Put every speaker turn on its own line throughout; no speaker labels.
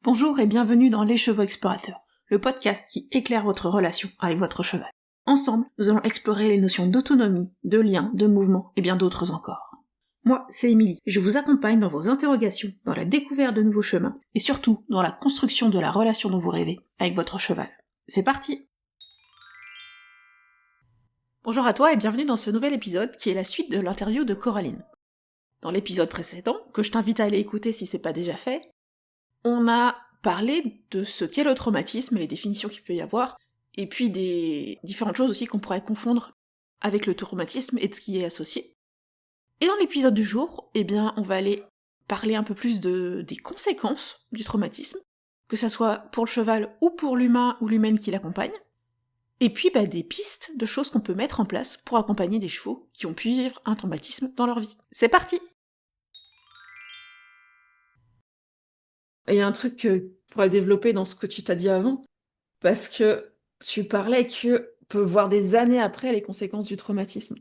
Bonjour et bienvenue dans Les Chevaux Explorateurs, le podcast qui éclaire votre relation avec votre cheval. Ensemble, nous allons explorer les notions d'autonomie, de lien, de mouvement et bien d'autres encore. Moi, c'est Émilie, et je vous accompagne dans vos interrogations, dans la découverte de nouveaux chemins, et surtout dans la construction de la relation dont vous rêvez avec votre cheval. C'est parti! Bonjour à toi et bienvenue dans ce nouvel épisode qui est la suite de l'interview de Coraline. Dans l'épisode précédent, que je t'invite à aller écouter si c'est pas déjà fait, on a parlé de ce qu'est le traumatisme et les définitions qu'il peut y avoir, et puis des différentes choses aussi qu'on pourrait confondre avec le traumatisme et de ce qui est associé. Et dans l'épisode du jour, on va aller parler un peu plus des conséquences du traumatisme, que ça soit pour le cheval ou pour l'humain ou l'humaine qui l'accompagne, et puis des pistes de choses qu'on peut mettre en place pour accompagner des chevaux qui ont pu vivre un traumatisme dans leur vie. C'est parti! Il y a un truc que je pourrais développer dans ce que tu t'as dit avant, parce que tu parlais que peut voir des années après les conséquences du traumatisme.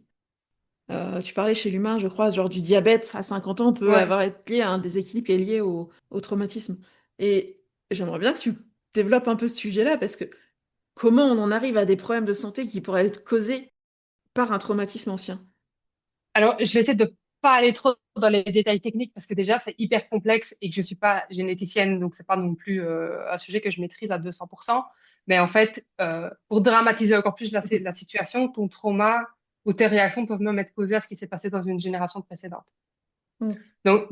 Tu parlais chez l'humain, je crois, genre du diabète à 50 ans peut être lié à un déséquilibre qui est lié au traumatisme. Et j'aimerais bien que tu développes un peu ce sujet-là, parce que comment on en arrive à des problèmes de santé qui pourraient être causés par un traumatisme ancien?
Alors, je vais essayer de pas aller trop dans les détails techniques parce que déjà, c'est hyper complexe et que je suis pas généticienne, donc c'est pas non plus un sujet que je maîtrise à 200%. Mais en fait, pour dramatiser encore plus la situation, ton trauma ou tes réactions peuvent même être causées à ce qui s'est passé dans une génération précédente.
Mm.
Donc,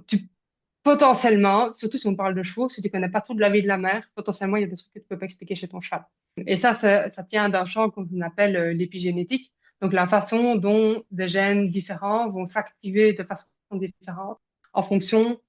potentiellement, surtout si on parle de chevaux, si tu connais pas tout de la vie de la mère, potentiellement, il y a des trucs que tu peux pas expliquer chez ton cheval. Et ça tient d'un champ qu'on appelle l'épigénétique. Donc, la façon dont des gènes différents vont s'activer de façon différente en fonction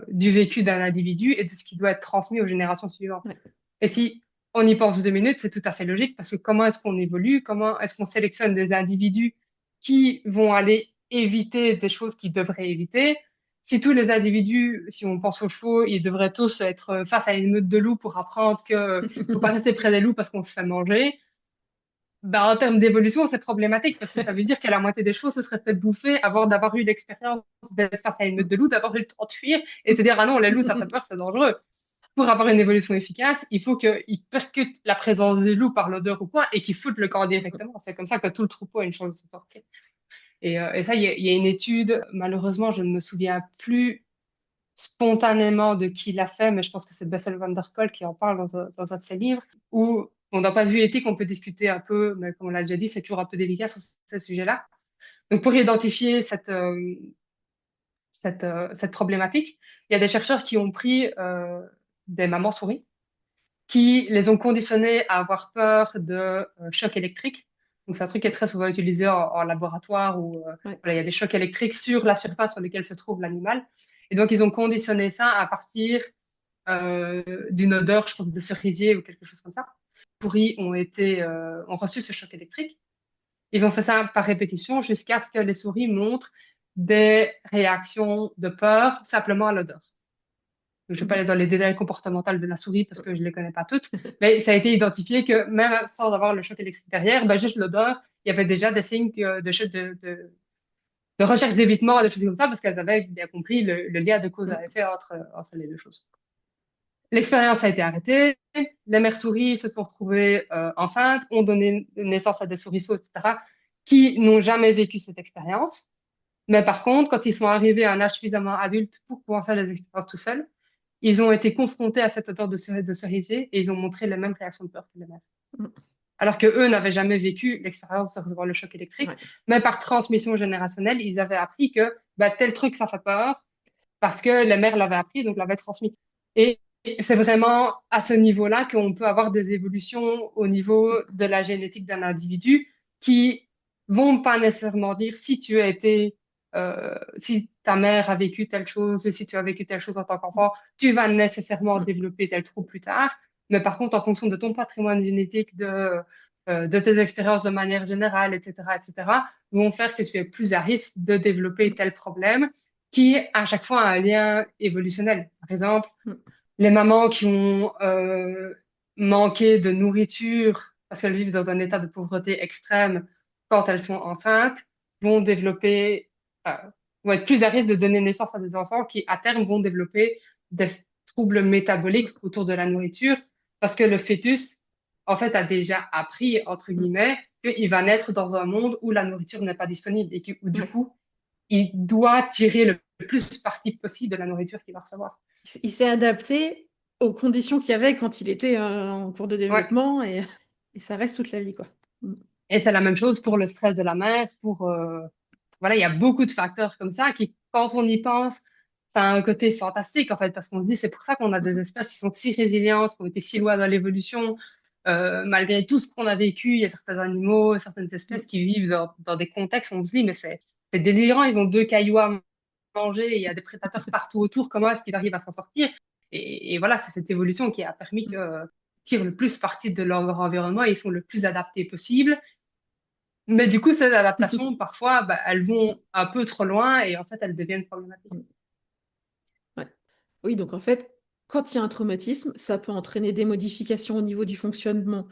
du vécu d'un individu et de ce qui doit être transmis aux générations suivantes.
Ouais.
Et si on y pense 2 minutes, c'est tout à fait logique parce que comment est-ce qu'on évolue? Comment est-ce qu'on sélectionne des individus qui vont aller éviter des choses qu'ils devraient éviter? Si tous les individus, si on pense aux chevaux, ils devraient tous être face à une meute de loups pour apprendre que faut pas rester près des loups parce qu'on se fait manger, en termes d'évolution, c'est problématique parce que ça veut dire que la moitié des chevaux se seraient fait bouffer avant d'avoir eu l'expérience d'être face à une meute de loups, d'avoir eu le temps de fuir et de se dire, ah non, les loups, ça fait peur, c'est dangereux. Pour avoir une évolution efficace, il faut qu'ils percutent la présence des loups par l'odeur ou quoi et qu'ils foutent le camp directement. C'est comme ça que tout le troupeau a une chance de se sortir. Et ça, il y a une étude, malheureusement, je ne me souviens plus spontanément de qui l'a fait, mais je pense que c'est Bessel van der Kolk qui en parle dans un de ses livres, où, d'un point de vue éthique, on peut discuter un peu, mais comme on l'a déjà dit, c'est toujours un peu délicat sur ce sujet-là. Donc, pour identifier cette problématique, il y a des chercheurs qui ont pris des mamans souris, qui les ont conditionnées à avoir peur de chocs électriques. Donc, c'est un truc qui est très souvent utilisé en laboratoire où
Ouais.
il y a des chocs électriques sur la surface sur laquelle se trouve l'animal. Et donc, ils ont conditionné ça à partir d'une odeur, je pense, de cerisier ou quelque chose comme ça. Les souris ont reçu ce choc électrique. Ils ont fait ça par répétition jusqu'à ce que les souris montrent des réactions de peur simplement à l'odeur. Je ne vais pas aller dans les détails comportementaux de la souris parce que je ne les connais pas toutes, mais ça a été identifié que même sans avoir le choc électrique derrière, juste l'odeur, il y avait déjà des signes de recherche d'évitement, des choses comme ça, parce qu'elles avaient bien compris le lien de cause à effet entre les deux choses. L'expérience a été arrêtée, les mères souris se sont retrouvées enceintes, ont donné naissance à des souriceaux, etc., qui n'ont jamais vécu cette expérience. Mais par contre, quand ils sont arrivés à un âge suffisamment adulte pour pouvoir faire les expériences tout seuls, ils ont été confrontés à cette odeur de cerisier et ils ont montré les mêmes réactions de peur que les mères. Alors que eux n'avaient jamais vécu l'expérience de recevoir le choc électrique,
Ouais.
mais par transmission générationnelle, ils avaient appris que tel truc, ça fait peur parce que les mères l'avaient appris, donc l'avaient transmis. Et c'est vraiment à ce niveau-là qu'on peut avoir des évolutions au niveau de la génétique d'un individu qui vont pas nécessairement dire si tu as été, si ta mère a vécu telle chose, si tu as vécu telle chose en tant qu'enfant, tu vas nécessairement développer tel trouble plus tard. Mais par contre, en fonction de ton patrimoine génétique, de tes expériences de manière générale, etc., vont faire que tu es plus à risque de développer tel problème qui, à chaque fois, a un lien évolutionnel. Par exemple, les mamans qui ont manqué de nourriture parce qu'elles vivent dans un état de pauvreté extrême quand elles sont enceintes vont développer, vont être plus à risque de donner naissance à des enfants qui, à terme, vont développer des troubles métaboliques autour de la nourriture parce que le fœtus, en fait, a déjà appris, entre
Mm.
guillemets, qu'il va naître dans un monde où la nourriture n'est pas disponible et où, du
Ouais.
coup, il doit tirer le plus parti possible de la nourriture qu'il va recevoir.
Il s'est adapté aux conditions qu'il y avait quand il était en cours de
Ouais.
développement et ça reste toute la vie, quoi. Mm.
Et c'est la même chose pour le stress de la mère, voilà, il y a beaucoup de facteurs comme ça qui, quand on y pense, ça a un côté fantastique, en fait, parce qu'on se dit, c'est pour ça qu'on a des
Mm.
espèces qui sont si résilientes, qui ont été si loin dans l'évolution, malgré tout ce qu'on a vécu, il y a certains animaux, certaines espèces
Mm.
qui vivent dans des contextes où on se dit, mais c'est délirant, ils ont deux cailloux à manger, et il y a des prédateurs partout autour, comment est-ce qu'ils arrivent à s'en sortir? Et voilà, c'est cette évolution qui a permis
Mm.
qu'ils tirent le plus parti de leur environnement et ils font le plus adapté possible. Mais du coup, ces adaptations, parfois, bah, elles vont un peu trop loin et en fait, elles deviennent problématiques.
Ouais. Oui, donc en fait, quand il y a un traumatisme, ça peut entraîner des modifications au niveau du fonctionnement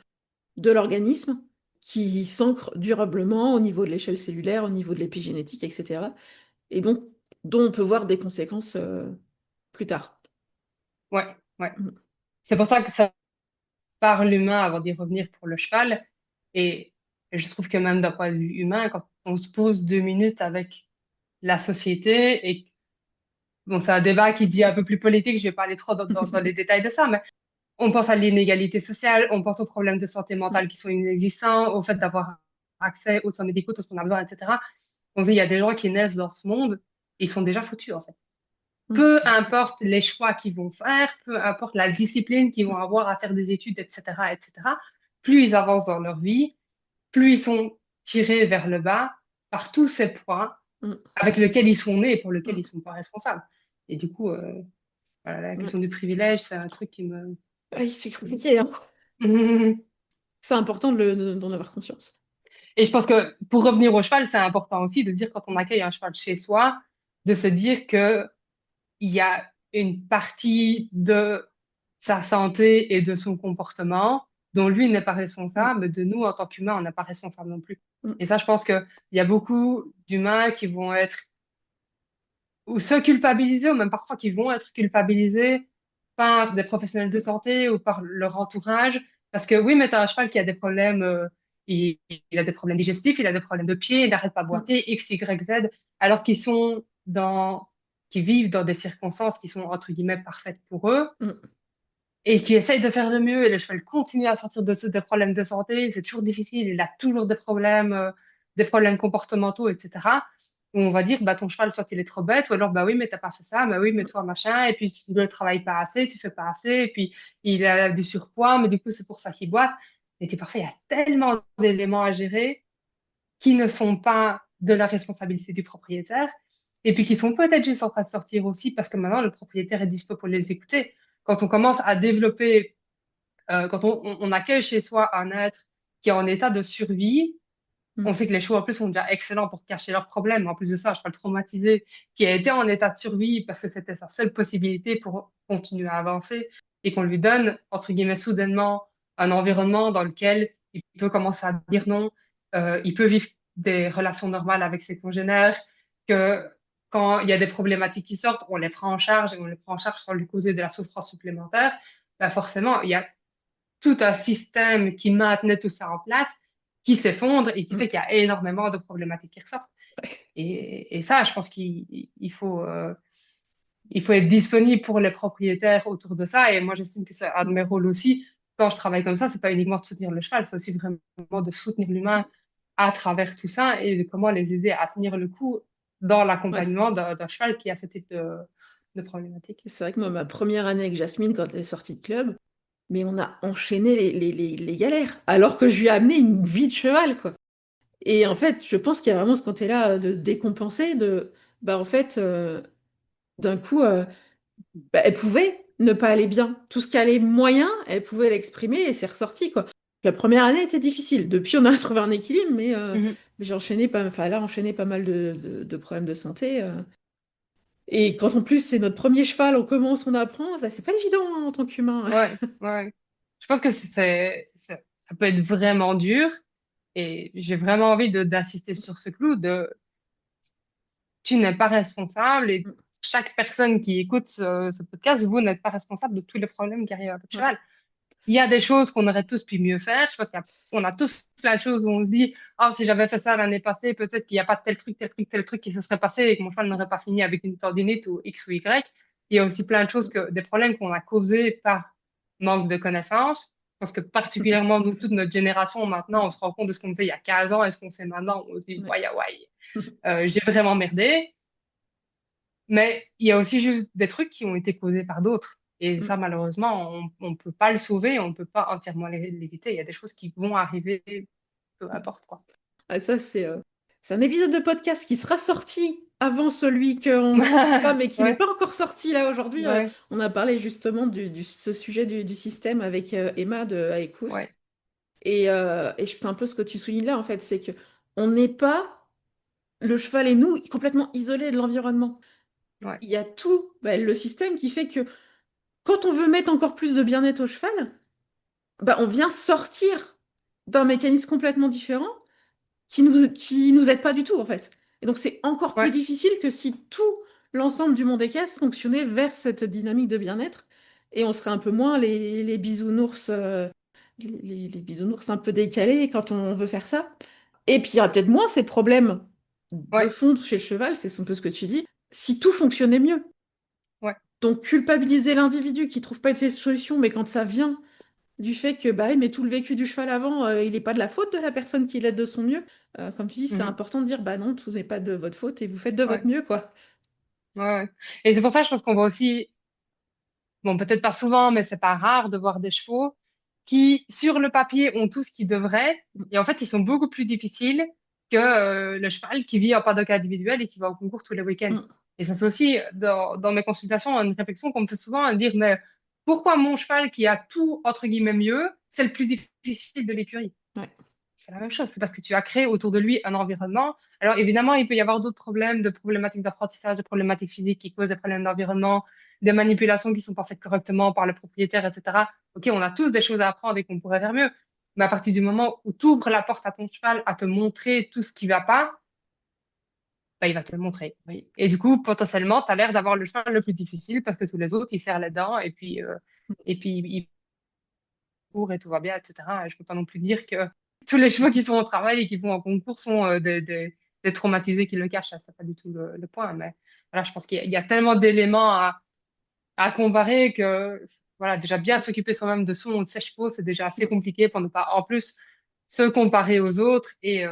de l'organisme qui s'ancrent durablement au niveau de l'échelle cellulaire, au niveau de l'épigénétique, etc. Et donc, dont on peut voir des conséquences plus tard.
Ouais, ouais.
Mm.
C'est pour ça que ça part l'humain avant d'y revenir pour le cheval. Et je trouve que même d'un point de vue humain, quand on se pose 2 minutes avec la société, et bon, c'est un débat qui dit un peu plus politique, je vais pas aller trop dans les détails de ça, mais on pense à l'inégalité sociale, on pense aux problèmes de santé mentale qui sont inexistants, au fait d'avoir accès aux soins médicaux, tout ce qu'on a besoin, etc. On dit, il y a des gens qui naissent dans ce monde, et ils sont déjà foutus, en fait.
Mm.
Peu importe les choix qu'ils vont faire, peu importe la discipline qu'ils vont avoir à faire des études, etc., etc., plus ils avancent dans leur vie, plus ils sont tirés vers le bas par tous ces points
Mm.
avec lesquels ils sont nés et pour lesquels ils
Mm.
ne sont pas responsables. Et du coup, voilà, la
Ouais.
question du privilège, c'est un truc qui me...
Oui, c'est compliqué, hein. C'est important d'en avoir conscience.
Et je pense que pour revenir au cheval, c'est important aussi de dire quand on accueille un cheval chez soi, de se dire que il y a une partie de sa santé et de son comportement dont lui n'est pas
Mm.
responsable, mais de nous, en tant qu'humains, on n'est pas responsable non plus.
Mm.
Et ça, je pense qu'il y a beaucoup d'humains qui vont être ou se culpabiliser, ou même parfois qui vont être culpabilisés par des professionnels de santé ou par leur entourage. Parce que oui, mais t'as un cheval qui a des problèmes, il a des problèmes digestifs, il a des problèmes de pied, il n'arrête pas de
Mm.
boiter, X, Y, Z, alors qu'ils vivent dans des circonstances qui sont, entre guillemets, parfaites pour eux,
Mm.
et qui essayent de faire le mieux, et le cheval continue à sortir des problèmes de santé, c'est toujours difficile, il a toujours des problèmes comportementaux, etc. Où on va dire, bah, ton cheval, soit il est trop bête, ou alors, bah oui, mais t'as pas fait ça, bah oui, mais toi, machin, et puis tu ne travailles pas assez, tu fais pas assez, et puis il a du surpoids, mais du coup, c'est pour ça qu'il boite. Et puis parfois, il y a tellement d'éléments à gérer qui ne sont pas de la responsabilité du propriétaire, et puis qui sont peut-être juste en train de sortir aussi parce que maintenant le propriétaire est dispo pour les écouter. Quand on commence à développer, quand on accueille chez soi un être qui est en état de survie, on
Mm.
sait que les chevaux en plus sont déjà excellents pour cacher leurs problèmes. En plus de ça, je parle traumatisé, qui a été en état de survie parce que c'était sa seule possibilité pour continuer à avancer et qu'on lui donne, entre guillemets, soudainement un environnement dans lequel il peut commencer à dire non, il peut vivre des relations normales avec ses congénères, que quand il y a des problématiques qui sortent, on les prend en charge et on les prend en charge sans lui causer de la souffrance supplémentaire. Ben forcément, il y a tout un système qui maintenait tout ça en place, qui s'effondre et qui fait
Mm.
qu'il y a énormément de problématiques qui ressortent. Et ça, je pense il faut être disponible pour les propriétaires autour de ça. Et moi, j'estime que c'est un de mes rôles aussi. Quand je travaille comme ça, c'est pas uniquement de soutenir le cheval, c'est aussi vraiment de soutenir l'humain à travers tout ça et de comment les aider à tenir le coup dans
Ouais.
l'accompagnement d'un cheval qui a ce type de problématique.
C'est vrai que moi, ma première année avec Jasmine, quand elle est sortie de club, mais on a enchaîné les galères, alors que je lui ai amené une vie de cheval, quoi. Et en fait, je pense qu'il y a vraiment ce côté-là de décompenser, bah en fait, d'un coup, bah, elle pouvait ne pas aller bien. Tout ce qui allait moyen, elle pouvait l'exprimer et c'est ressorti, quoi. La première année était difficile. Depuis, on a trouvé un équilibre,
Mhm.
mais j'ai enchaîné pas, enfin, elle a enchaîné pas mal de problèmes de santé. Et quand en plus c'est notre premier cheval, on commence, on apprend, ça, c'est pas évident hein, en tant qu'humain.
Ouais, ouais. Je pense que ça peut être vraiment dur et j'ai vraiment envie d'assister sur ce clou de tu n'es pas responsable et chaque personne qui écoute ce podcast, vous n'êtes pas responsable de tous les problèmes qui arrivent à votre
Ouais.
cheval. Il y a des choses qu'on aurait tous pu mieux faire. Je pense qu'on a tous plein de choses où on se dit, ah, si j'avais fait ça l'année passée, peut-être qu'il n'y a pas tel truc, tel truc, tel truc qui se serait passé et que mon cheval n'aurait pas fini avec une tendinite ou X ou Y. Il y a aussi plein de choses des problèmes qu'on a causés par manque de connaissances. Parce que particulièrement, nous, toute notre génération, maintenant, on se rend compte de ce qu'on faisait il y a 15 ans et ce qu'on sait maintenant. On se dit,
Ouais.
ouais, ouais, j'ai vraiment merdé. Mais il y a aussi juste des trucs qui ont été causés par d'autres. Et ça,
Mm.
malheureusement, on ne peut pas le sauver, on ne peut pas entièrement l'éviter. Il y a des choses qui vont arriver, peu importe quoi.
Ah, ça, c'est un épisode de podcast qui sera sorti avant celui qu'on maîtrise pas, mais qui n'est
Ouais,
pas encore sorti là aujourd'hui.
ouais,
On a parlé justement ce sujet du système avec Emma de Aekus.
ouais,
Et c'est un peu ce que tu soulignes là, en fait, c'est que on n'est pas, le cheval et nous, complètement isolés de l'environnement.
ouais,
Il y a tout, bah, le système qui fait que quand on veut mettre encore plus de bien-être au cheval, bah, on vient sortir d'un mécanisme complètement différent qui nous aide pas du tout, en fait. Et donc, c'est encore plus
ouais.
difficile que si tout l'ensemble du monde équestre fonctionnait vers cette dynamique de bien-être. Et on serait un peu moins les bisounours, les bisounours un peu décalés quand on veut faire ça. Et puis, il y aurait peut-être moins ces problèmes de
Ouais,
fond chez le cheval, c'est un peu ce que tu dis, si tout fonctionnait mieux.
ouais.
Donc, culpabiliser l'individu qui trouve pas de solution, mais quand ça vient du fait que bah, mais tout le vécu du cheval avant, il n'est pas de la faute de la personne qui l'aide de son mieux. Comme tu dis, c'est
Mhm.
important de dire bah non, tout n'est pas de votre faute et vous faites de
Ouais,
votre mieux, quoi.
ouais, ouais. Et c'est pour ça, je pense qu'on va aussi, bon, peut-être pas souvent, mais c'est pas rare de voir des chevaux qui, sur le papier, ont tout ce qu'ils devraient, et en fait, ils sont beaucoup plus difficiles que le cheval qui vit en paddock individuel et qui va au concours tous les week-ends.
Mm.
Et ça, c'est aussi, dans mes consultations, une réflexion qu'on me fait souvent, à dire, mais pourquoi mon cheval qui a tout, entre guillemets, mieux, c'est le plus difficile de l'écurie?
Ouais.
C'est la même chose, c'est parce que tu as créé autour de lui un environnement. Alors évidemment, il peut y avoir d'autres problèmes, de problématiques d'apprentissage, de problématiques physiques qui causent des problèmes d'environnement, des manipulations qui sont pas faites correctement par le propriétaire, etc. Ok, on a tous des choses à apprendre et qu'on pourrait faire mieux. Mais à partir du moment où tu ouvres la porte à ton cheval à te montrer tout ce qui va pas, bah, il va te le montrer.
Oui.
Et du coup, potentiellement, tu as l'air d'avoir le cheval le plus difficile parce que tous les autres, ils serrent les dents et puis ils courent et tout va bien, etc. Et je peux pas non plus dire que tous les chevaux qui sont au travail et qui vont en concours sont des traumatisés qui le cachent. Ça, c'est pas du tout le point. Mais voilà, je pense qu'il y a tellement d'éléments à comparer que, voilà, déjà bien s'occuper soi-même de son ou de ses chevaux, c'est déjà assez
Mm.
compliqué pour ne pas, en plus, se comparer aux autres et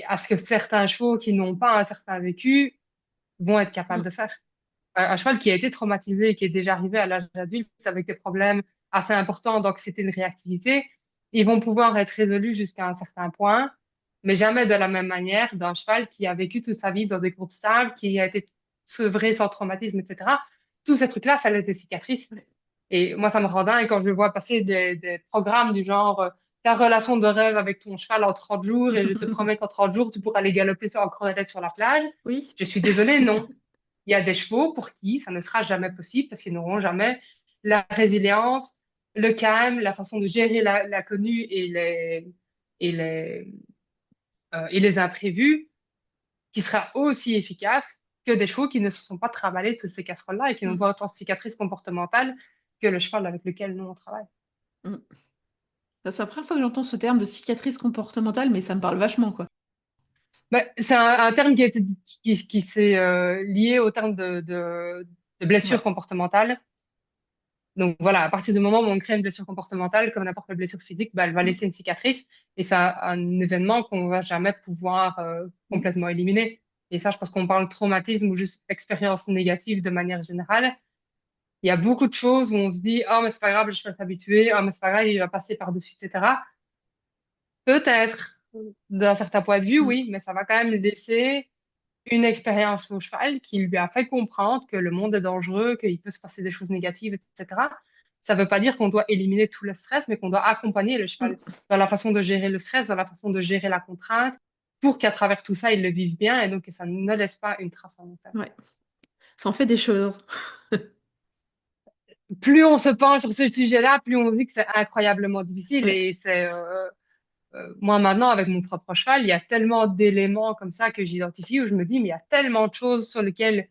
à ce que certains chevaux qui n'ont pas un certain vécu vont être capables
Mm.
de faire. Un cheval qui a été traumatisé et qui est déjà arrivé à l'âge adulte avec des problèmes assez importants d'anxiété, de réactivité, ils vont pouvoir être résolus jusqu'à un certain point, mais jamais de la même manière d'un cheval qui a vécu toute sa vie dans des groupes stables, qui a été sevré sans traumatisme, etc. Tous ces trucs-là, ça laisse des cicatrices.
Ouais.
Et moi, ça me rend dingue quand je vois passer des programmes du genre ta relation de rêve avec ton cheval en 30 jours et je te promets qu'en 30 jours, tu pourras aller galoper en crotette sur la plage.
Oui.
Je suis désolée, non. Il y a des chevaux pour qui ça ne sera jamais possible parce qu'ils n'auront jamais la résilience, le calme, la façon de gérer l'inconnu et et les imprévus qui sera aussi efficace que des chevaux qui ne se sont pas travaillés de ces casseroles-là et qui n'ont
Mm.
pas autant de cicatrices comportementales que le cheval avec lequel nous on travaille.
Mm. C'est la première fois que j'entends ce terme de cicatrice comportementale, mais ça me parle vachement, quoi.
C'est un terme qui, a été, qui s'est lié au terme de blessure
Ouais.
comportementale. Donc voilà, à partir du moment où on crée une blessure comportementale, comme n'importe quelle blessure physique, bah, elle va laisser
Mm.
une cicatrice et c'est un événement qu'on va jamais pouvoir
Mm.
complètement éliminer. Et ça, je pense qu'on parle de traumatisme ou juste expérience négative de manière générale. Il y a beaucoup de choses où on se dit, oh, mais c'est pas grave, je vais s'habituer, oh, mais c'est pas grave, il va passer par-dessus, etc. Peut-être, d'un certain point de vue,
Mm.
oui, mais ça va quand même laisser une expérience au cheval qui lui a fait comprendre que le monde est dangereux, qu'il peut se passer des choses négatives, etc. Ça ne veut pas dire qu'on doit éliminer tout le stress, mais qu'on doit accompagner le cheval
Mm.
dans la façon de gérer le stress, dans la façon de gérer la contrainte, pour qu'à travers tout ça, il le vive bien et donc que ça ne laisse pas une trace en long terme.
Ouais. Ça en fait des choses.
Plus on se penche sur ce sujet-là, plus on se dit que c'est incroyablement difficile
Ouais.
et c'est moi maintenant avec mon propre cheval, il y a tellement d'éléments comme ça que j'identifie où je me dis mais il y a tellement de choses sur lesquelles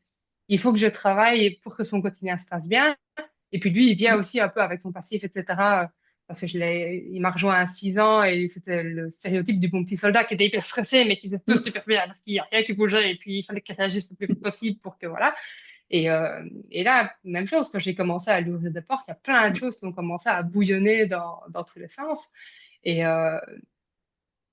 il faut que je travaille pour que son quotidien se passe bien. Et puis lui, il vient aussi un peu avec son passif, etc. Parce que il m'a rejoint à 6 ans et c'était le stéréotype du bon petit soldat qui était hyper stressé, mais qui faisait tout super bien parce qu'il n'y a rien qui bougeait et puis il fallait qu'il réagisse le plus vite possible pour que voilà. Et là, même chose, quand j'ai commencé à lui ouvrir des portes, il y a plein de choses qui ont commencé à bouillonner dans tous les sens. Et, euh,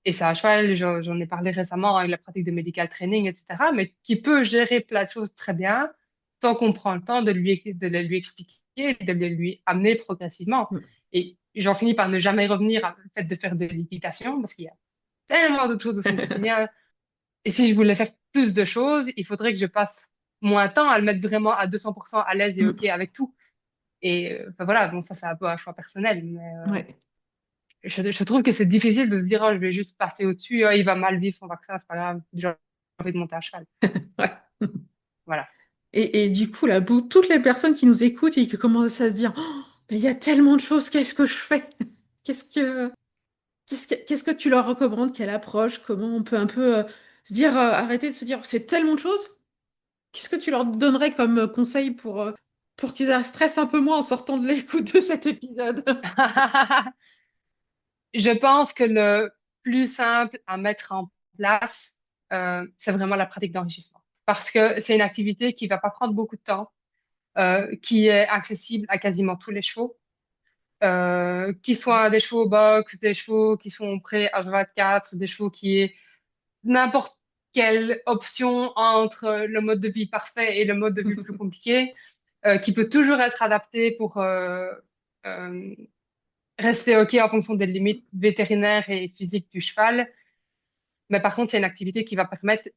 et ça, à cheval, j'en ai parlé récemment avec la pratique de medical training, etc., mais qui peut gérer plein de choses très bien tant qu'on prend le temps de le lui expliquer, de le lui amener progressivement. Et j'en finis par ne jamais revenir à le fait de faire de l'équitation parce qu'il y a tellement d'autres choses de son quotidien. Et si je voulais faire plus de choses, il faudrait que je passe moins de temps à le mettre vraiment à 200% à l'aise et OK avec tout. Et enfin, voilà, bon, ça, c'est un peu un choix personnel, mais
Ouais.
je trouve que c'est difficile de se dire, oh, je vais juste passer au-dessus, oh, il va mal vivre son vaccin, c'est pas grave, j'ai envie de monter à cheval.
Ouais.
Voilà.
Et du coup, là, pour toutes les personnes qui nous écoutent et qui commencent à se dire, oh, mais il y a tellement de choses, qu'est-ce que je fais? Qu'est-ce que, qu'est-ce que tu leur recommandes? Quelle approche? Comment on peut un peu se dire, arrêter de se dire, c'est tellement de choses? Qu'est-ce que tu leur donnerais comme conseil pour qu'ils stressent un peu moins en sortant de l'écoute de cet épisode?
Je pense que le plus simple à mettre en place, c'est vraiment la pratique d'enrichissement. Parce que c'est une activité qui va pas prendre beaucoup de temps, qui est accessible à quasiment tous les chevaux, qui soient des chevaux box, des chevaux qui sont prêts H24, des chevaux qui est n'importe quelle option entre le mode de vie parfait et le mode de vie plus compliqué, qui peut toujours être adapté pour euh, rester OK en fonction des limites vétérinaires et physiques du cheval. Mais par contre, c'est une activité qui va permettre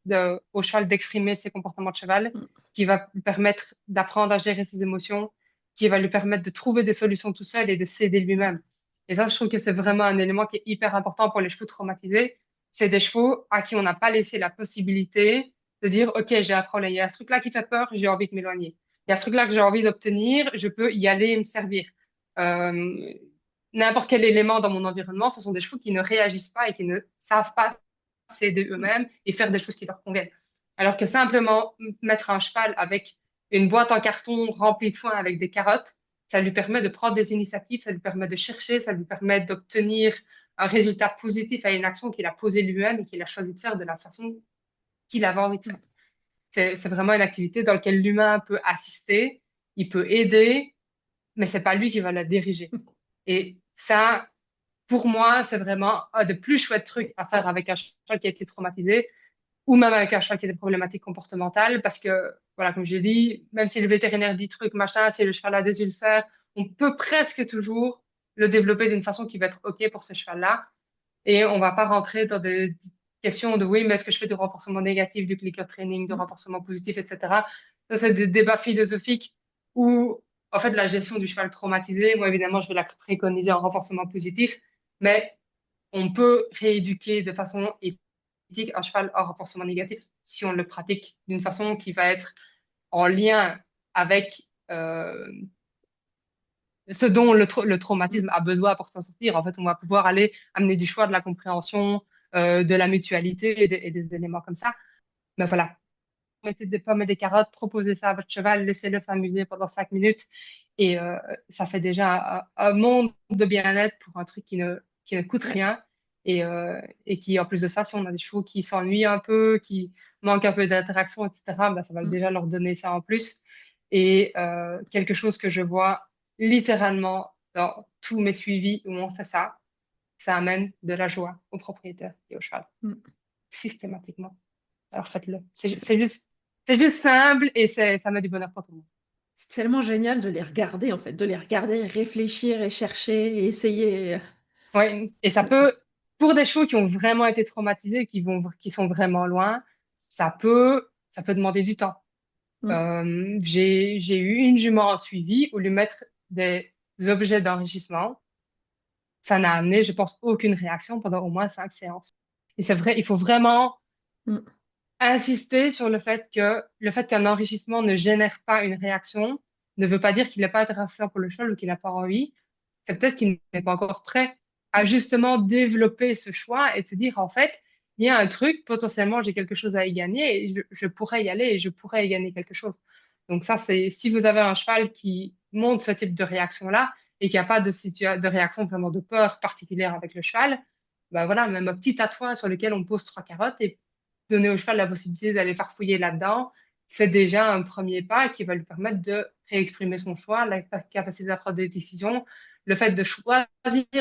au cheval d'exprimer ses comportements de cheval, qui va lui permettre d'apprendre à gérer ses émotions, qui va lui permettre de trouver des solutions tout seul et de s'aider lui-même. Et ça, je trouve que c'est vraiment un élément qui est hyper important pour les chevaux traumatisés. C'est des chevaux à qui on n'a pas laissé la possibilité de dire, OK, j'ai un problème. Il y a ce truc-là qui fait peur, j'ai envie de m'éloigner. Il y a ce truc-là que j'ai envie d'obtenir, je peux y aller et me servir. Euh, N'importe quel élément dans mon environnement, ce sont des chevaux qui ne réagissent pas et qui ne savent pas s'aider eux-mêmes et faire des choses qui leur conviennent. Alors que simplement mettre un cheval avec une boîte en carton remplie de foin avec des carottes, ça lui permet de prendre des initiatives, ça lui permet de chercher, ça lui permet d'obtenir un résultat positif à une action qu'il a posée lui-même et qu'il a choisi de faire de la façon qu'il avait envie de faire. C'est vraiment une activité dans laquelle l'humain peut assister, il peut aider, mais c'est pas lui qui va la diriger. Et ça, pour moi, c'est vraiment un des plus chouettes trucs à faire avec un cheval qui a été traumatisé ou même avec un cheval qui a des problématiques comportementales parce que, voilà, comme j'ai dit, même si le vétérinaire dit truc, machin, si le cheval a des ulcères, on peut presque toujours le développer d'une façon qui va être OK pour ce cheval-là. Et on va pas rentrer dans des questions de oui, mais est-ce que je fais du renforcement négatif, du clicker training, du renforcement positif, etc. Ça, c'est des débats philosophiques où, en fait, la gestion du cheval traumatisé, moi, évidemment, je vais la préconiser en renforcement positif, mais on peut rééduquer de façon éthique un cheval en renforcement négatif si on le pratique d'une façon qui va être en lien avec ce dont le traumatisme a besoin pour s'en sortir. En fait, on va pouvoir aller amener du choix, de la compréhension, de la mutualité et des éléments comme ça. Mais voilà, mettez des pommes et des carottes, proposez ça à votre cheval, laissez-le s'amuser pendant 5 minutes et ça fait déjà un monde de bien-être pour un truc qui ne coûte
Ouais.
rien et qui, en plus de ça, si on a des chevaux qui s'ennuient un peu, qui manquent un peu d'interaction, etc., bah, ça va déjà leur donner ça en plus. Et quelque chose que je vois littéralement dans tous mes suivis où on fait ça, ça amène de la joie au propriétaire et au cheval, systématiquement. Alors faites-le. C'est juste simple et ça met du bonheur pour tout le monde.
C'est tellement génial de les regarder, en fait, de les regarder, réfléchir et chercher et essayer.
Ouais. Et ça peut, pour des chevaux qui ont vraiment été traumatisés, qui sont vraiment loin, ça peut demander du temps.
Mm.
J'ai eu une jument en suivi où lui mettre des objets d'enrichissement, ça n'a amené, je pense, aucune réaction pendant au moins 5 séances. Et c'est vrai, il faut vraiment
Mm.
insister sur le fait qu'un enrichissement ne génère pas une réaction ne veut pas dire qu'il n'est pas intéressant pour le cheval ou qu'il n'a pas envie. C'est peut-être qu'il n'est pas encore prêt à justement développer ce choix et de se dire, en fait, il y a un truc, potentiellement, j'ai quelque chose à y gagner et je pourrais y aller et je pourrais y gagner quelque chose. Donc ça, c'est si vous avez un cheval qui montre ce type de réaction-là et qu'il n'y a pas de réaction vraiment de peur particulière avec le cheval, ben voilà, même un petit tatouage sur lequel on pose trois carottes et donner au cheval la possibilité d'aller farfouiller là-dedans, c'est déjà un premier pas qui va lui permettre de réexprimer son choix, la capacité d'apprendre des décisions, le fait de choisir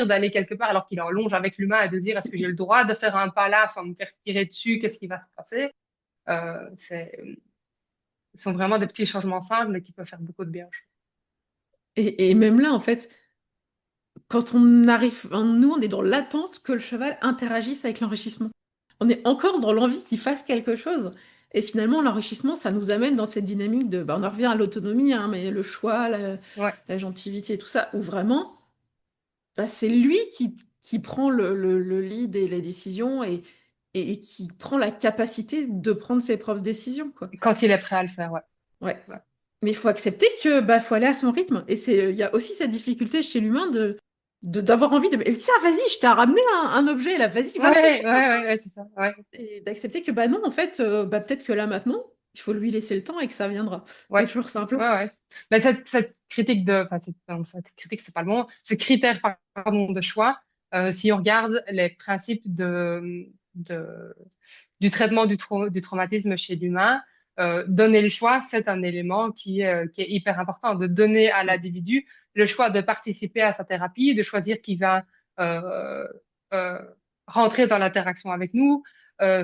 d'aller quelque part alors qu'il est en longe avec l'humain et de dire est-ce que j'ai le droit de faire un pas là sans me faire tirer dessus, qu'est-ce qui va se passer? Ce sont vraiment des petits changements simples mais qui peuvent faire beaucoup de bien.
Et même là, en fait, quand on arrive, enfin, nous, on est dans l'attente que le cheval interagisse avec l'enrichissement. On est encore dans l'envie qu'il fasse quelque chose. Et finalement, l'enrichissement, ça nous amène dans cette dynamique de, bah, on en revient à l'autonomie, hein, mais le choix,
Ouais.
la gentilité et tout ça, où vraiment, bah, c'est lui qui prend le lead et les décisions et qui prend la capacité de prendre ses propres décisions, quoi.
Quand il est prêt à le faire, ouais.
Ouais.
Ouais,
Mais il faut accepter que bah, faut aller à son rythme. Et il y a aussi cette difficulté chez l'humain d'avoir envie de. Tiens, vas-y, je t'ai ramené un objet là, vas-y, va le
ouais,
toucher.
ouais, c'est ça. Ouais,
Et d'accepter que bah non, en fait, bah, peut-être que là maintenant, il faut lui laisser le temps et que ça viendra. Pas
ouais,
toujours simple.
ouais. Mais cette critique enfin, non, cette critique, c'est pas le mot, ce critère, pardon, de choix, si on regarde les principes de, du traitement du traumatisme chez l'humain, donner le choix, c'est un élément qui est hyper important, de donner à
Mm.
l'individu le choix de participer à sa thérapie, de choisir qui va euh, euh, rentrer dans l'interaction avec nous,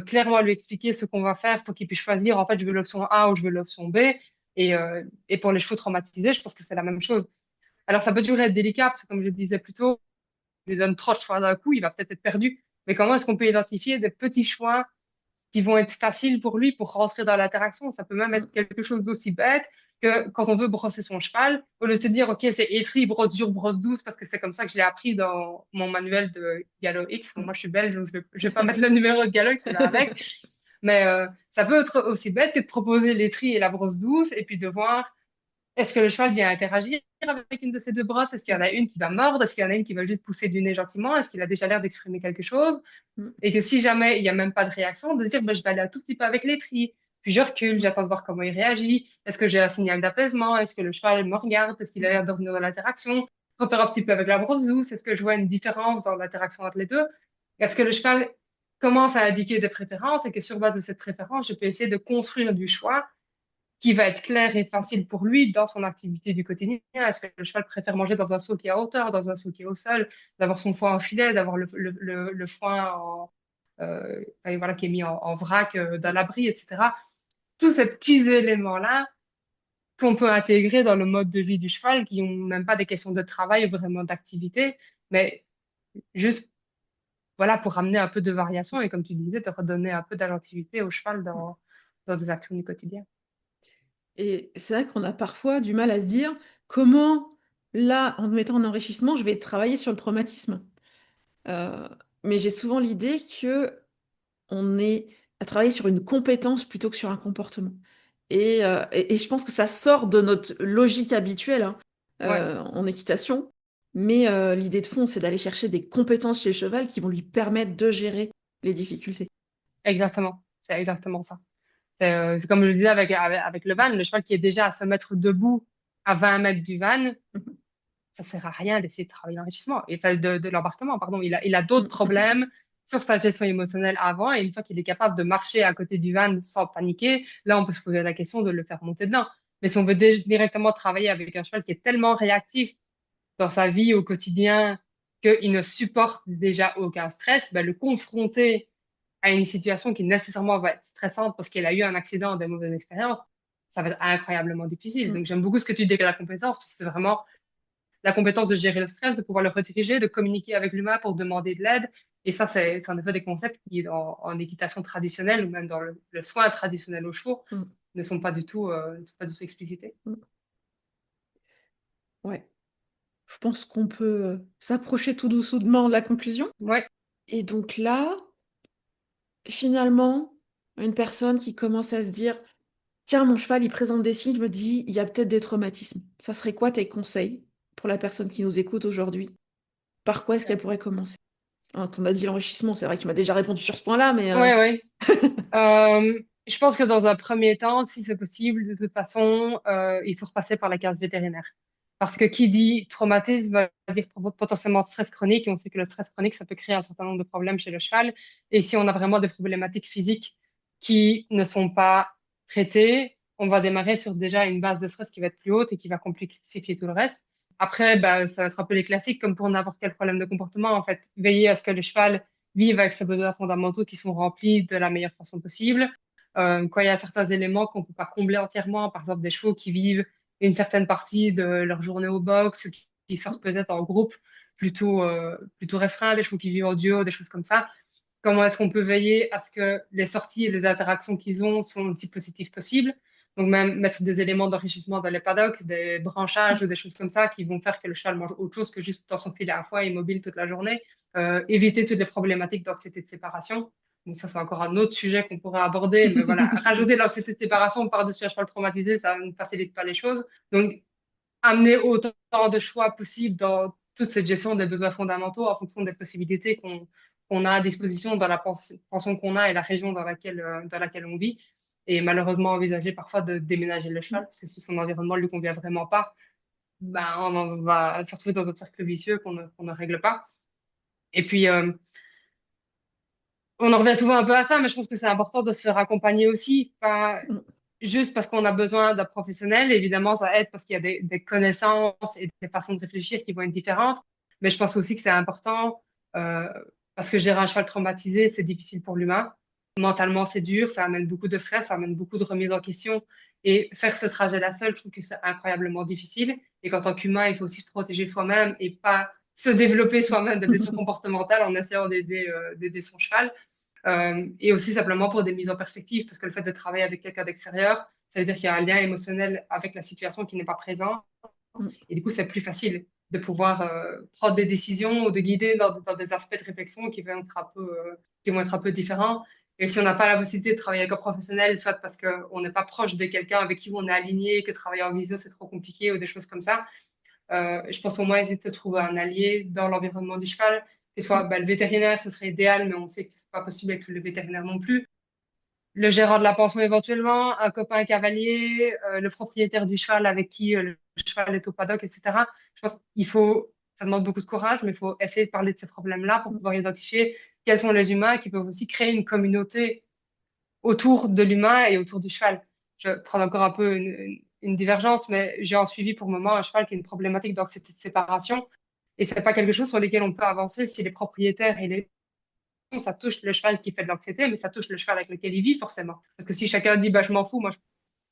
clairement lui expliquer ce qu'on va faire pour qu'il puisse choisir, en fait, je veux l'option A ou je veux l'option B. Et pour les chevaux traumatisés, je pense que c'est la même chose. Alors, ça peut toujours être délicat, parce que comme je le disais plus tôt, je lui donne trop de choix d'un coup, il va peut-être être perdu. Mais comment est-ce qu'on peut identifier des petits choix qui vont être faciles pour lui pour rentrer dans l'interaction? Ça peut même être
Mm.
quelque chose d'aussi bête que quand on veut brosser son cheval, au lieu de te dire, OK, c'est étris, brosse dur, brosse douce, parce que c'est comme ça que je l'ai appris dans mon manuel de Gallo X. Bon,
Mm.
moi, je suis belge, donc je vais pas mettre le numéro de Gallo qui va avec. Mais ça peut être aussi bête que de proposer l'étri et la brosse douce et puis de voir est-ce que le cheval vient interagir avec une de ces deux brosses? Est-ce qu'il y en a une qui va mordre? Est-ce qu'il y en a une qui va juste pousser du nez gentiment? Est-ce qu'il a déjà l'air d'exprimer quelque chose?
Mm.
Et que si jamais il n'y a même pas de réaction, de dire ben, je vais aller un tout petit peu avec l'étri. Puis je recule,
Mm.
j'attends de voir comment il réagit. Est-ce que j'ai un signal d'apaisement? Est-ce que le cheval me regarde? Est-ce qu'il a
Mm.
l'air de revenir dans l'interaction? Repère un petit peu avec la brosse douce. Est-ce que je vois une différence dans l'interaction entre les deux? Est-ce que le cheval commence à indiquer des préférences et que sur base de cette préférence, je peux essayer de construire du choix qui va être clair et facile pour lui dans son activité du quotidien. Est-ce que le cheval préfère manger dans un seau qui est à hauteur, dans un seau qui est au sol, d'avoir son foin en filet, d'avoir le foin enfin, voilà, qui est mis en vrac dans l'abri, etc. Tous ces petits éléments-là qu'on peut intégrer dans le mode de vie du cheval, qui n'ont même pas des questions de travail ou vraiment d'activité, mais juste voilà, pour amener un peu de variation et comme tu disais, te redonner un peu d'agentivité au cheval
Mm.
dans des actions du quotidien.
Et c'est vrai qu'on a parfois du mal à se dire comment, là, en me mettant en enrichissement, je vais travailler sur le traumatisme. Euh, mais j'ai souvent l'idée que on est à travailler sur une compétence plutôt que sur un comportement. Et je pense que ça sort de notre logique habituelle, hein,
Ouais,
en équitation. Mais l'idée de fond, c'est d'aller chercher des compétences chez le cheval qui vont lui permettre de gérer les difficultés.
exactement. C'est exactement ça. C'est comme je le disais avec le van, le cheval qui est déjà à se mettre debout à 20 mètres du van, ça sert à rien d'essayer de travailler l'enrichissement, et enfin de l'embarquement, pardon. Il a d'autres problèmes sur sa gestion émotionnelle avant, et une fois qu'il est capable de marcher à côté du van sans paniquer, là, on peut se poser la question de le faire monter dedans. Mais si on veut directement travailler avec un cheval qui est tellement réactif dans sa vie au quotidien qu'il ne supporte déjà aucun stress, ben, le confronter à une situation qui nécessairement va être stressante parce qu'elle a eu un accident, des mauvaises expériences, ça va être incroyablement difficile. Donc j'aime beaucoup ce que tu dis avec la compétence, parce que c'est vraiment la compétence de gérer le stress, de pouvoir le rediriger, de communiquer avec l'humain pour demander de l'aide. Et ça, c'est en effet des concepts qui, en équitation traditionnelle ou même dans le soin traditionnel aux chevaux, ne sont pas du tout explicités.
Ouais, je pense qu'on peut s'approcher tout doucement de la conclusion.
Ouais,
Et donc là, finalement, une personne qui commence à se dire, tiens, mon cheval, il présente des signes, je me dis, il y a peut-être des traumatismes. Ça serait quoi tes conseils pour la personne qui nous écoute aujourd'hui? Par quoi est-ce qu'elle pourrait commencer? Hein, on a dit l'enrichissement, c'est vrai que tu m'as déjà répondu sur ce point-là, mais
ouais, ouais. Je pense que dans un premier temps, si c'est possible, de toute façon, il faut repasser par la case vétérinaire. Parce que qui dit traumatisme va dire potentiellement stress chronique, et on sait que le stress chronique, ça peut créer un certain nombre de problèmes chez le cheval. Et si on a vraiment des problématiques physiques qui ne sont pas traitées, on va démarrer sur déjà une base de stress qui va être plus haute et qui va complexifier tout le reste. Après, bah, ça va être un peu les classiques, comme pour n'importe quel problème de comportement, en fait. Veiller à ce que le cheval vive avec ses besoins fondamentaux qui sont remplis de la meilleure façon possible. Quand il y a certains éléments qu'on ne peut pas combler entièrement, par exemple des chevaux qui vivent une certaine partie de leur journée au box, qui sortent peut-être en groupe plutôt restreint, des chevaux qui vivent en duo, des choses comme ça. Comment est-ce qu'on peut veiller à ce que les sorties et les interactions qu'ils ont sont aussi positives possibles? Donc même mettre des éléments d'enrichissement dans les paddocks, des branchages ou des choses comme ça qui vont faire que le cheval mange autre chose que juste dans son filet à foin immobile toute la journée. Éviter toutes les problématiques d'anxiété de séparation. Donc ça, c'est encore un autre sujet qu'on pourrait aborder, mais voilà, rajouter l'anxiété de séparation par-dessus un cheval traumatisé, ça ne facilite pas les choses. Donc amener autant de choix possible dans toute cette gestion des besoins fondamentaux en fonction des possibilités qu'on a à disposition dans la pension qu'on a et la région dans laquelle on vit. Et malheureusement envisager parfois de déménager le cheval, parce que si son environnement ne lui convient vraiment pas, ben, on va se retrouver dans un cercle vicieux qu'on ne règle pas. Et puis, on en revient souvent un peu à ça, mais je pense que c'est important de se faire accompagner aussi, pas juste parce qu'on a besoin d'un professionnel. Évidemment, ça aide parce qu'il y a des connaissances et des façons de réfléchir qui vont être différentes. Mais je pense aussi que c'est important euh, parce que gérer un cheval traumatisé, c'est difficile pour l'humain. Mentalement, c'est dur, ça amène beaucoup de stress, ça amène beaucoup de remise en question. Et faire ce trajet-là seul, je trouve que c'est incroyablement difficile. Et qu'en tant qu'humain, il faut aussi se protéger soi-même et pas se développer soi-même des blessures comportementales en essayant d'aider son cheval. Et aussi simplement pour des mises en perspective, parce que le fait de travailler avec quelqu'un d'extérieur, ça veut dire qu'il y a un lien émotionnel avec la situation qui n'est pas présent. Et du coup, c'est plus facile de pouvoir prendre des décisions ou de guider dans des aspects de réflexion qui vont être un peu différents. Et si on n'a pas la possibilité de travailler avec un professionnel, soit parce qu'on n'est pas proche de quelqu'un avec qui on est aligné, que travailler en visio, c'est trop compliqué ou des choses comme ça, je pense au moins essayer de trouver un allié dans l'environnement du cheval, que ce soit bah, le vétérinaire, ce serait idéal, mais on sait que c'est pas possible avec tous les vétérinaires non plus. Le gérant de la pension éventuellement, un copain cavalier, le propriétaire du cheval avec qui le cheval est au paddock, etc. Je pense qu'il faut, ça demande beaucoup de courage, mais il faut essayer de parler de ces problèmes-là pour pouvoir identifier quels sont les humains qui peuvent aussi créer une communauté autour de l'humain et autour du cheval. Je prends encore un peu une divergence, mais j'ai en suivi pour le moment un cheval qui a une problématique d'anxiété de séparation. Et c'est pas quelque chose sur lequel on peut avancer si les propriétaires et les ça touche le cheval qui fait de l'anxiété, mais ça touche le cheval avec lequel il vit forcément. Parce que si chacun dit bah je m'en fous, moi je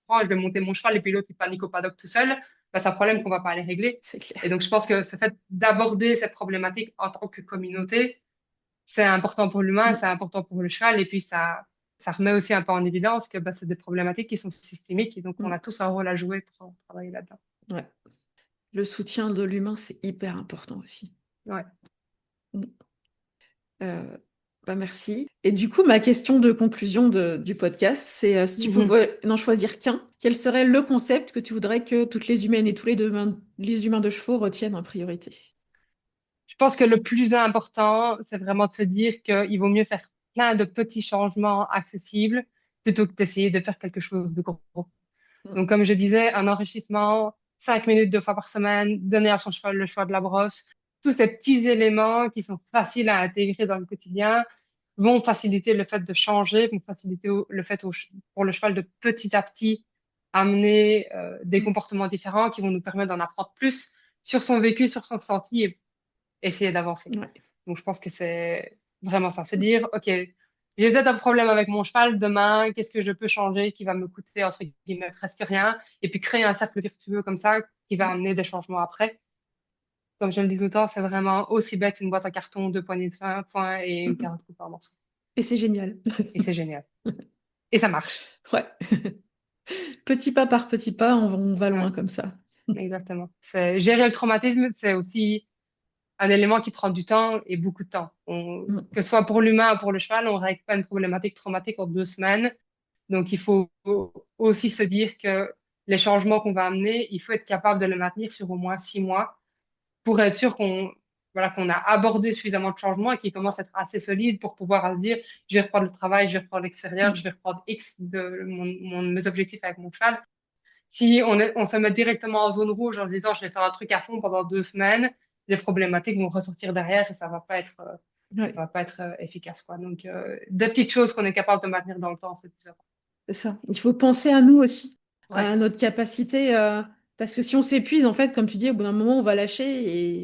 prends, je vais monter mon cheval et puis l'autre il panique au paddock tout seul, bah, c'est un problème qu'on va pas aller régler.
C'est clair.
Et donc je pense que ce fait d'aborder cette problématique en tant que communauté, c'est important pour l'humain, c'est important pour le cheval, et puis ça remet aussi un peu en évidence que bah, c'est des problématiques qui sont systémiques, et donc on a tous un rôle à jouer pour travailler là-dedans.
Ouais. Le soutien de l'humain, c'est hyper important aussi.
Ouais.
Mm. Euh, Bah merci. Et du coup, ma question de conclusion du podcast, c'est si tu pouvais n'en choisir qu'un, quel serait le concept que tu voudrais que toutes les humaines et tous les humains de chevaux retiennent en priorité?
Je pense que le plus important, c'est vraiment de se dire qu'il vaut mieux faire plein de petits changements accessibles plutôt que d'essayer de faire quelque chose de gros.
Mm.
Donc, comme je disais, un enrichissement, 5 minutes 2 fois par semaine, donner à son cheval le choix de la brosse, tous ces petits éléments qui sont faciles à intégrer dans le quotidien vont faciliter le fait de changer, vont faciliter le fait pour le cheval de petit à petit amener des comportements différents qui vont nous permettre d'en apprendre plus sur son vécu, sur son ressenti et essayer d'avancer.
Ouais.
Donc, je pense que c'est vraiment ça. Se dire, OK, j'ai peut-être un problème avec mon cheval demain, qu'est-ce que je peux changer qui va me coûter, entre guillemets, presque rien, et puis créer un cercle vertueux comme ça qui va amener des changements après. Comme je le dis tout le temps, c'est vraiment aussi bête une boîte à carton, 2 poignées de fin, point et une carotte coupée en morceaux.
Et c'est génial.
Et c'est génial. Et ça marche.
Ouais. Petit pas par petit pas, on va
Ouais,
loin comme ça.
exactement. Gérer le traumatisme, c'est aussi un élément qui prend du temps et beaucoup de temps.
Mm.
Que ce soit pour l'humain ou pour le cheval, on ne règle pas une problématique traumatique en 2 semaines. Donc, il faut aussi se dire que les changements qu'on va amener, il faut être capable de les maintenir sur au moins 6 mois pour être sûr voilà, qu'on a abordé suffisamment de changements et qui commencent à être assez solides pour pouvoir se dire, je vais reprendre le travail, je vais reprendre l'extérieur, je vais reprendre X de mes objectifs avec mon cheval. Si on se met directement en zone rouge en se disant, je vais faire un truc à fond pendant 2 semaines, les problématiques vont ressortir derrière et ça
Ouais,
va pas être efficace, quoi. Donc, des petites choses qu'on est capable de maintenir dans le temps, c'est plus important.
c'est ça. Il faut penser à nous aussi,
Ouais,
à notre capacité, parce que si on s'épuise, en fait, comme tu dis, au bout d'un moment, on va lâcher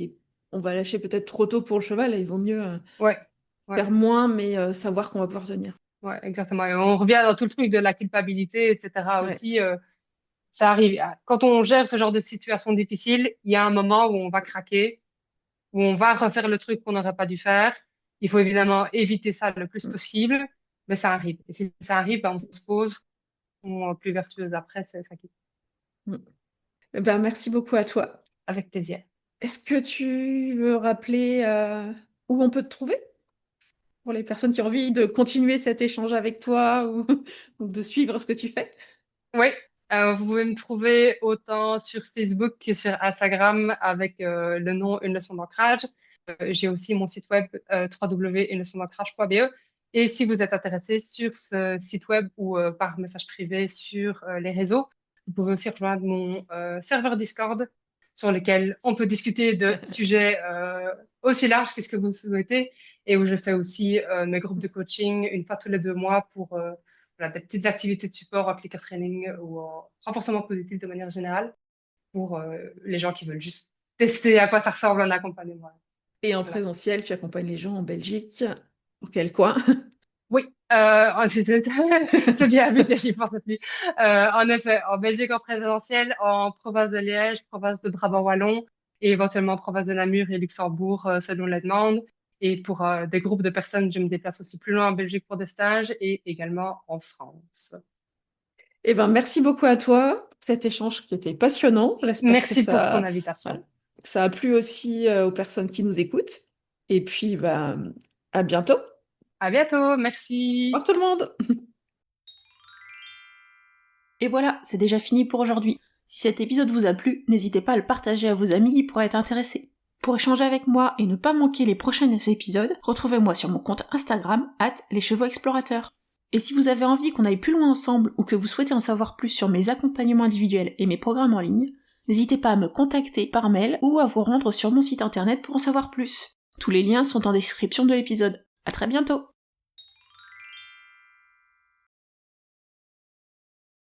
et on va lâcher peut-être trop tôt pour le cheval. Et il vaut mieux
ouais, ouais,
faire moins, mais savoir qu'on va pouvoir tenir.
ouais, exactement. Et on revient dans tout le truc de la culpabilité, etc.
Ouais,
aussi. Ça arrive. Quand on gère ce genre de situation difficile, il y a un moment où on va craquer, où on va refaire le truc qu'on n'aurait pas dû faire. Il faut évidemment éviter ça le plus possible, mais ça arrive. Et si ça arrive, ben, on se pose, on est plus vertueuse après, c'est ça qui
Mm. Ben, merci beaucoup à toi.
avec plaisir.
Est-ce que tu veux rappeler où on peut te trouver pour les personnes qui ont envie de continuer cet échange avec toi ou, ou de suivre ce que tu fais?
Oui, vous pouvez me trouver autant sur Facebook que sur Instagram avec le nom Une leçon d'ancrage. J'ai aussi mon site web www.uneleçondancrage.be. Et si vous êtes intéressé sur ce site web ou par message privé sur les réseaux, vous pouvez aussi rejoindre mon serveur Discord sur lequel on peut discuter de sujets aussi larges que ce que vous souhaitez et où je fais aussi mes groupes de coaching une fois tous les 2 mois pour voilà, des petites activités de support en clicker training ou en renforcement positif de manière générale pour les gens qui veulent juste tester à quoi ça ressemble en accompagnement.
Et en
Voilà.
présentiel, tu accompagnes les gens en Belgique. Dans quel coin?
Oui, c'est bien vu, j'y pensais plus. En effet, en Belgique en présentiel, en province de Liège, province de Brabant-Wallon et éventuellement province de Namur et Luxembourg selon la demande. Et pour des groupes de personnes, je me déplace aussi plus loin en Belgique pour des stages et également en France.
Eh ben, merci beaucoup à toi pour cet échange qui était passionnant. J'espère que
Merci pour ton
voilà,
invitation.
que ça a plu aussi aux personnes qui nous écoutent. Et puis, ben, à bientôt. Au
À bientôt,
revoir
merci.
tout le monde. Et voilà, c'est déjà fini pour aujourd'hui. Si cet épisode vous a plu, n'hésitez pas à le partager à vos amis qui pourraient être intéressés. Pour échanger avec moi et ne pas manquer les prochains épisodes, retrouvez-moi sur mon compte Instagram @leschevauxexplorateurs. Et si vous avez envie qu'on aille plus loin ensemble ou que vous souhaitez en savoir plus sur mes accompagnements individuels et mes programmes en ligne, n'hésitez pas à me contacter par mail ou à vous rendre sur mon site internet pour en savoir plus. Tous les liens sont en description de l'épisode. À très bientôt!